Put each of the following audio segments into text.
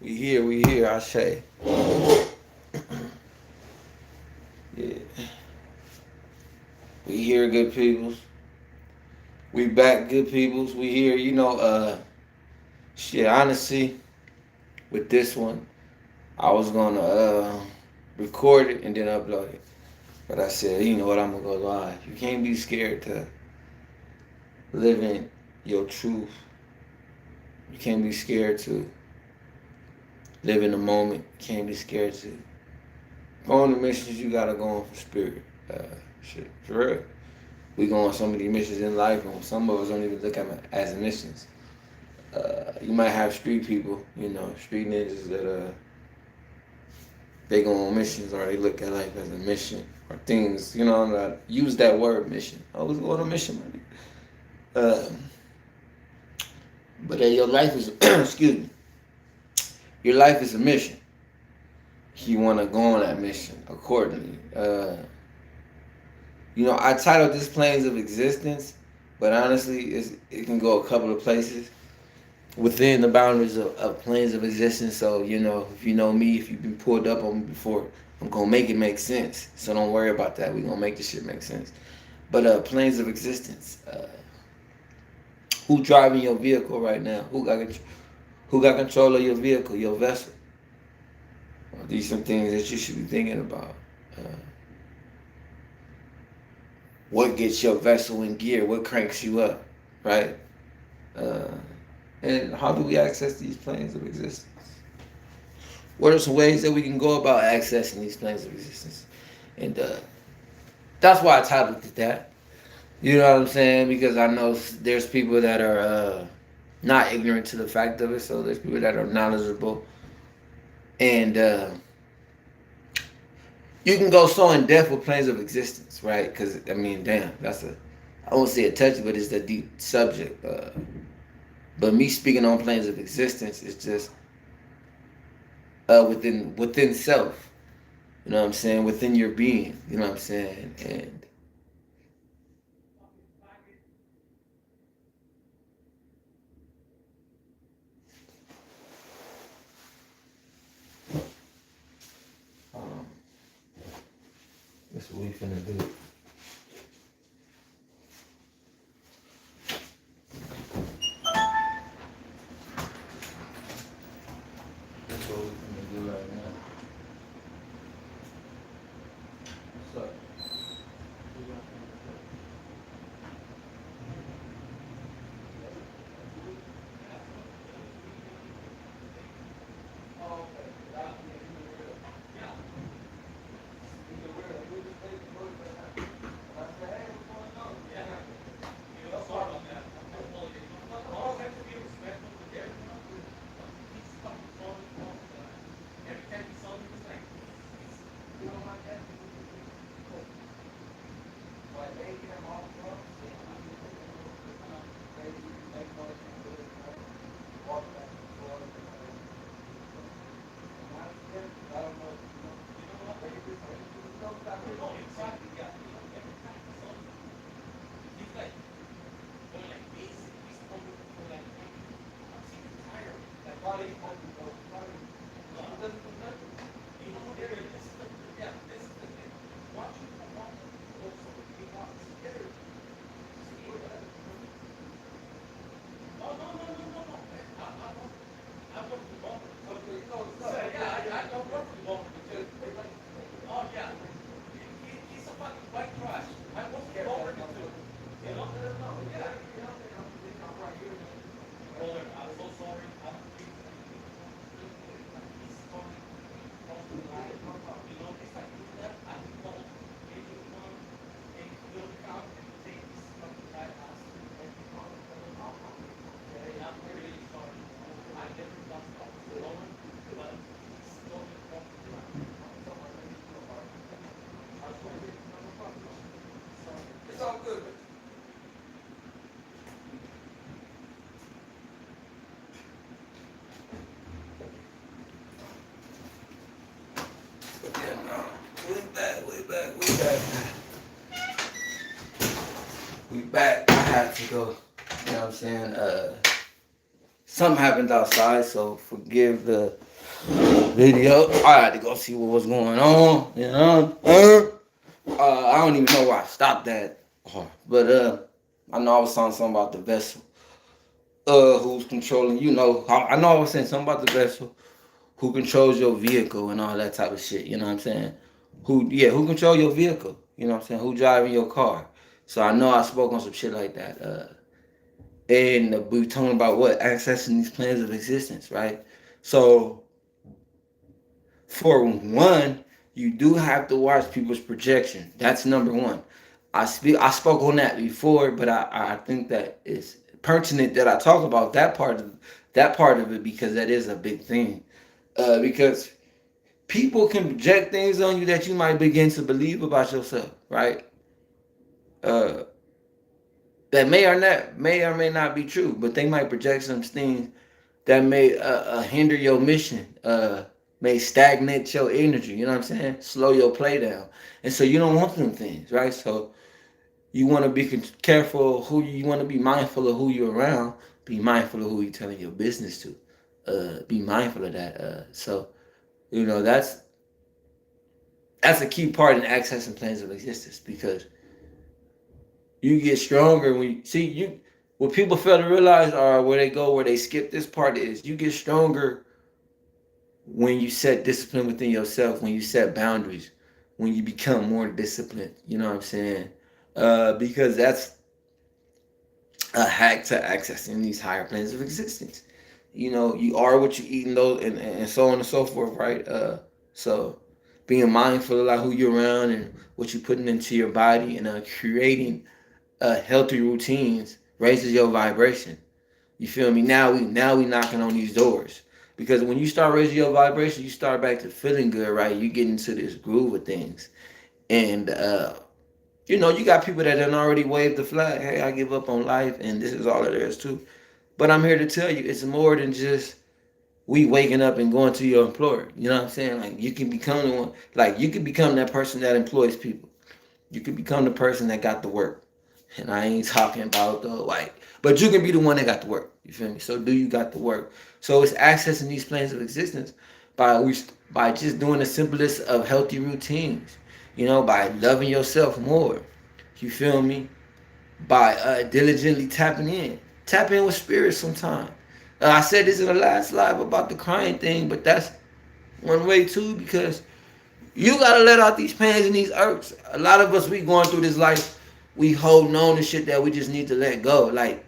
We here, I say. Yeah. We here, good peoples. We back, good peoples. We here, shit, honestly, with this one, I was gonna record it and then upload it. But I said, you know what, I'm gonna go live. You can't be scared to live in your truth. You can't be scared to live in the moment. You can't be scared to go on the missions you gotta go on for spirit. Shit, for real. We go on so many missions in life, and some of us don't even look at them as missions. You might have street people, street ninjas that they go on missions or they look at life as a mission or things, not use that word mission. I was going on a mission, man. But your life is, excuse me, your life is a mission. You want to go on that mission accordingly. I titled this Planes of Existence, but honestly, it can go a couple of places within the boundaries of planes of existence. So, if you know me, if you've been pulled up on me before, I'm going to make it make sense. So don't worry about that. We're going to make this shit make sense. But planes of existence, who driving your vehicle right now? Who got control of your vehicle, your vessel? Well, these are some things that you should be thinking about. Uh, what gets your vessel in gear? What cranks you up, right? Uh, and how do we access these planes of existence? What are some ways that we can go about accessing these planes of existence? And that's why I titled it that. You know what I'm saying? Because I know there's people that are not ignorant to the fact of it. So there's people that are knowledgeable. And you can go so in depth with planes of existence, right? Because, I mean, damn, I won't say a touchy, but it's a deep subject. But me speaking on planes of existence is just within self. You know what I'm saying? Within your being. You know what I'm saying? And um, that's what we finna do. That's what we finna do right now. What's up? Yeah, no. We back. We back. I had to go. You know what I'm saying? Something happened outside, so forgive the video. I had to go see what was going on. I don't even know why I stopped that. But I know I was talking something about the vessel. Who's controlling? I know I was saying something about the vessel. Who controls your vehicle and all that type of shit. You know what I'm saying? Who control your vehicle? You know what I'm saying? Who driving your car? So I know I spoke on some shit like that. And we were talking about what accessing these planes of existence, right? So for one, you do have to watch people's projection. That's number one. I spoke on that before, but I think that it's pertinent that I talk about that part of it because that is a big thing. Because people can project things on you that you might begin to believe about yourself, right? Uh, that may or may not be true, but they might project some things that may hinder your mission, may stagnate your energy. You know what I'm saying? Slow your play down, and so you don't want them things, right? So you want to be careful who you want to be mindful of who you're around. Be mindful of who you're telling your business to. Be mindful of that. So that's a key part in accessing planes of existence because you get stronger when you see you. What people fail to realize are where they skip this part is you get stronger when you set discipline within yourself, when you set boundaries, when you become more disciplined. You know what I'm saying? Because that's a hack to accessing these higher planes of existence. You are what you eat and those and so on and so forth, right? So being mindful about who you're around and what you're putting into your body and creating healthy routines raises your vibration. You feel me? Now we knocking on these doors. Because when you start raising your vibration, you start back to feeling good, right? You get into this groove of things. And you got people that done already waved the flag. Hey, I give up on life and this is all there is too. But I'm here to tell you it's more than just we waking up and going to your employer. You know what I'm saying? Like you can become the one like you can become that person that employs people. You can become the person that got the work. And I ain't talking about the like, but you can be the one that got the work. You feel me? So do you got the work? So it's accessing these planes of existence by just doing the simplest of healthy routines. By loving yourself more. You feel me? By diligently tapping in. Tap in with spirit sometime. I said this in the last live about the crying thing, but that's one way too because you gotta let out these pains and these irks. A lot of us we going through this life, we holding on to shit that we just need to let go. Like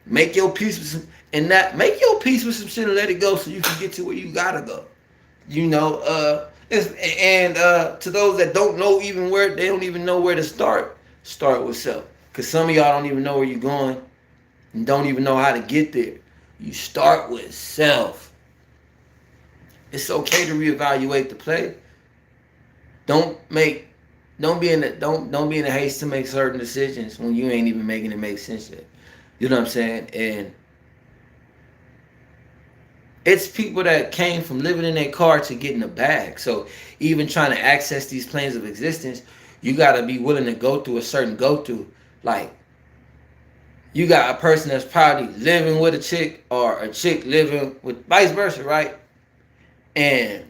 make your peace with make your peace with some shit and let it go so you can get to where you gotta go. To those that don't know even where they don't even know where to start with self. Cause some of y'all don't even know where you're going and don't even know how to get there. You start with self. It's okay to reevaluate the play. Don't be in a haste to make certain decisions when you ain't even making it make sense yet. You know what I'm saying? And it's people that came from living in their car to getting a bag. So even trying to access these planes of existence, you gotta be willing to go through a certain go through. Like you got a person that's probably living with a chick or a chick living with vice versa, right? And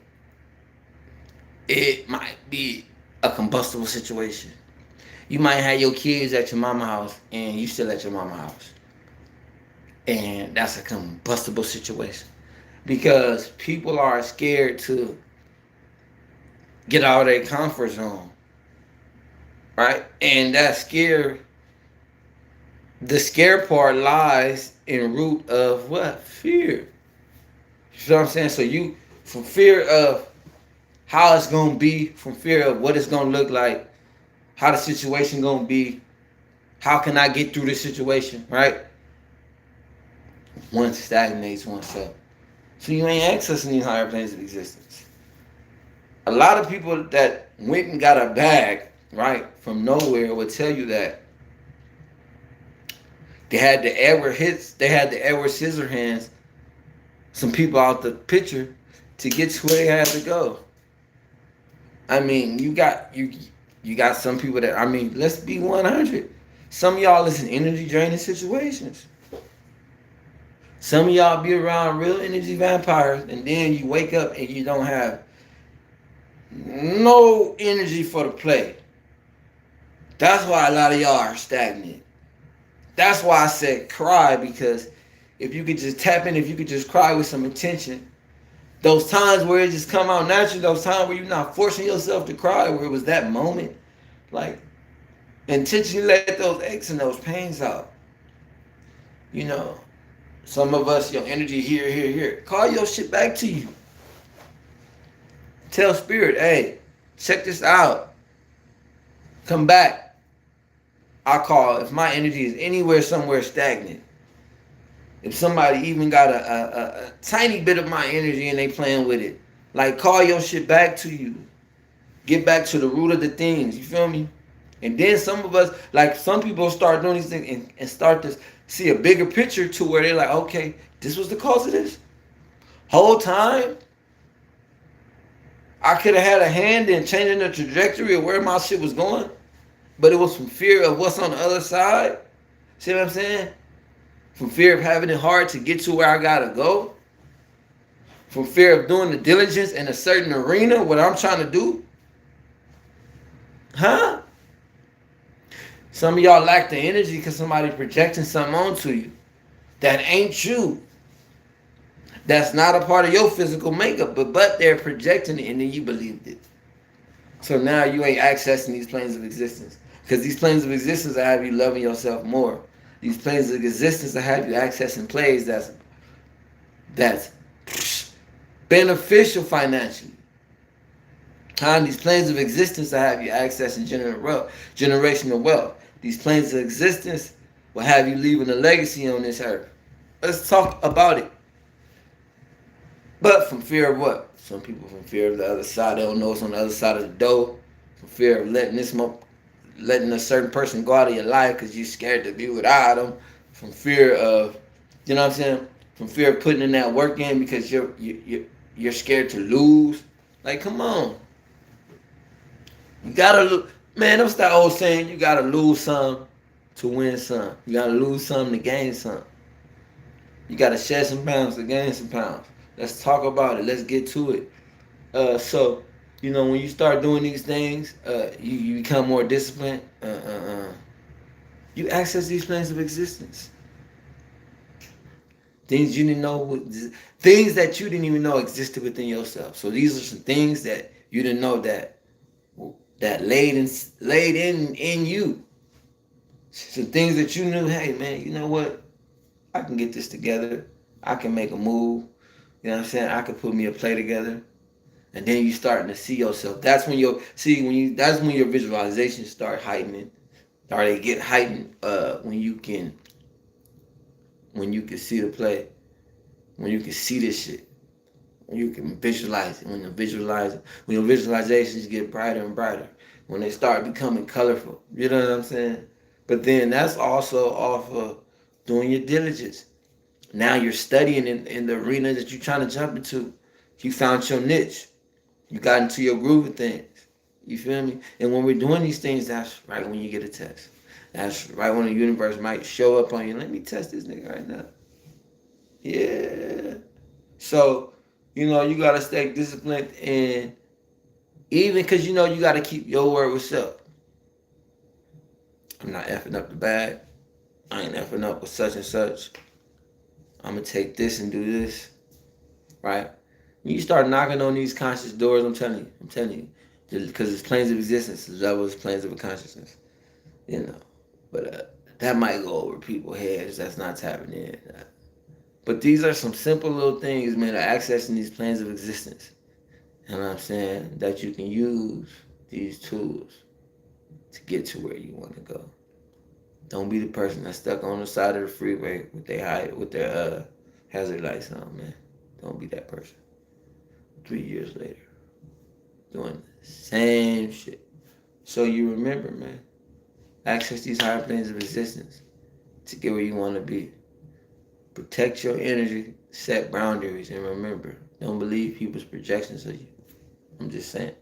it might be a combustible situation. You might have your kids at your mama house and you still at your mama house. And that's a combustible situation. Because people are scared to get out of their comfort zone. Right? And the scare part lies in root of what? Fear. You know what I'm saying? So from fear of how it's gonna be, from fear of what it's gonna look like, how the situation gonna be, how can I get through this situation, right? One stagnates oneself. So you ain't accessing these higher planes of existence. A lot of people that went and got a bag, right, from nowhere will tell you that they had the Edward Scissorhands, some people out the picture to get to where they had to go. I mean, you got some people that, I mean, let's be 100. Some of y'all is in energy draining situations. Some of y'all be around real energy vampires, and then you wake up and you don't have no energy for the play. That's why a lot of y'all are stagnant. That's why I said cry, because if you could just tap in, if you could just cry with some intention, those times where it just come out naturally, those times where you're not forcing yourself to cry, where it was that moment, like intentionally let those aches and those pains out. You know, some of us, your energy here, here, here. Call your shit back to you. Tell spirit, hey, check this out. Come back. I call if my energy is anywhere somewhere stagnant. If somebody even got a tiny bit of my energy and they playing with it, like call your shit back to you. Get back to the root of the things. You feel me? And then some of us, like some people start doing these things and start to see a bigger picture to where they're like, okay, this was the cause of this. Whole time, I could have had a hand in changing the trajectory of where my shit was going, but it was from fear of what's on the other side. See what I'm saying? From fear of having it hard to get to where I gotta go. From fear of doing the diligence in a certain arena, what I'm trying to do. Huh? Some of y'all lack the energy because somebody projecting something onto you that ain't you. That's not a part of your physical makeup, but they're projecting it and then you believed it. So now you ain't accessing these planes of existence. Because these planes of existence will have you loving yourself more. These planes of existence will have you accessing plays that's beneficial financially. These planes of existence will have you accessing generational wealth. These planes of existence will have you leaving a legacy on this earth. Let's talk about it. But from fear of what? Some people from fear of the other side. They don't know it's on the other side of the door. From fear of letting a certain person go out of your life because you're scared to be without them. From fear of, you know what I'm saying? From fear of putting in that work in because you're scared to lose. Like, come on. You gotta, man, what's that old saying? You gotta lose some to win some. You gotta lose some to gain some. You gotta shed some pounds to gain some pounds. Let's talk about it. Let's get to it. So, you know, when you start doing these things, you become more disciplined. You access these planes of existence. Things you didn't know, things that you didn't even know existed within yourself. So these are some things that you didn't know that laid in you. Some things that you knew. Hey, man, you know what? I can get this together. I can make a move. You know what I'm saying? I could put me a play together. And then you starting to see yourself. That's when that's when your visualizations start heightening. Or they get heightened when you can see the play. When you can see this shit. When you can visualize it. When your visualizations get brighter and brighter. When they start becoming colorful. You know what I'm saying? But then that's also off of doing your diligence. Now you're studying in the arena that you're trying to jump into. You found your niche. You got into your groove of things. You feel me? And when we're doing these things, that's right when you get a test. That's right when the universe might show up on you. Let me test this nigga right now. Yeah. So, you know, you got to stay disciplined. And even because, you know, you got to keep your word with self. I'm not effing up the bag. I ain't effing up with such and such. I'm going to take this and do this. Right? When you start knocking on these conscious doors, I'm telling you. Because it's planes of existence. The level is planes of consciousness. You know. But that might go over people's heads that's not tapping in. But these are some simple little things, man, of accessing these planes of existence. You know what I'm saying? That you can use these tools to get to where you want to go. Don't be the person that's stuck on the side of the freeway with their hazard lights on, man. Don't be that person. 3 years later, doing the same shit. So you remember, man, access these higher planes of existence to get where you want to be. Protect your energy, set boundaries, and remember, don't believe people's projections of you. I'm just saying.